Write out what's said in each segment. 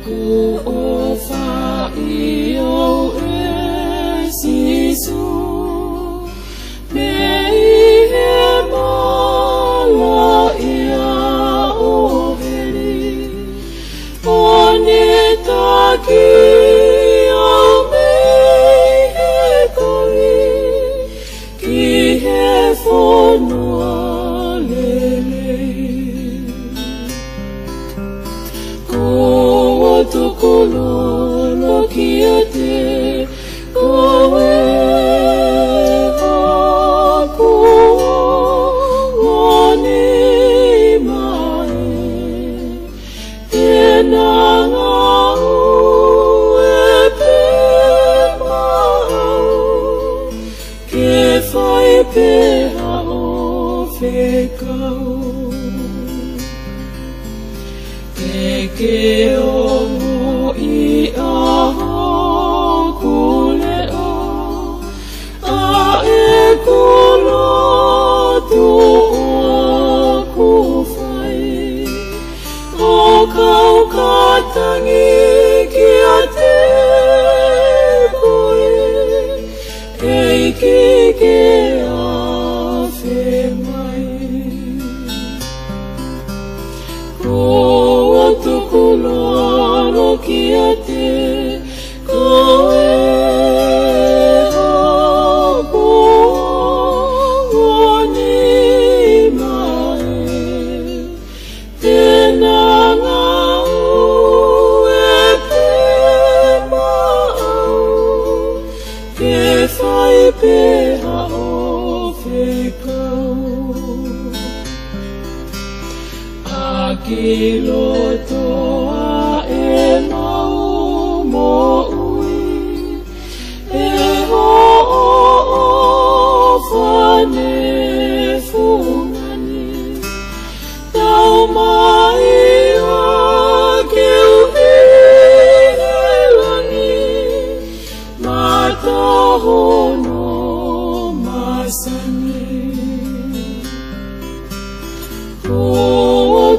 Ku ofa iyo esisu Meihe mala ia oheri Onetaki au meihe kori Ki he whanua lelei Ko tukulolo kia te koe haku ngane mai Tēnā ngau e pe mau Ke whai peha o whekau Ke ongo I aho kuleo A e kulotu o kuwhai O kau katangi kia te koe Kei ke a whe mai Tukulolo kia te koe hapu ngani mai Tēnā ngau e pe mau Ke whai peha o whekau Ki lotoa e mau mo ui E ho o whane fungani Tau mai a ke uhi he langi Mata hono masani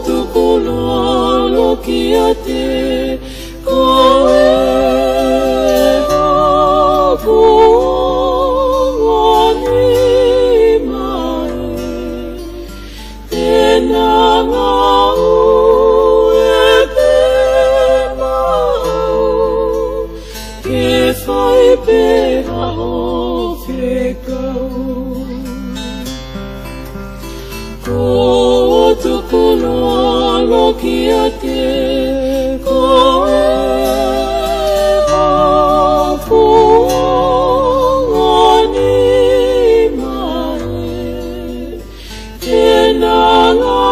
Tukulolo kia te koe hapu ngani mai Tēnā ngau e pe mau Ke whai peha o whekau Tukulolo kia te koe hapu ngani mai Tēnā ngau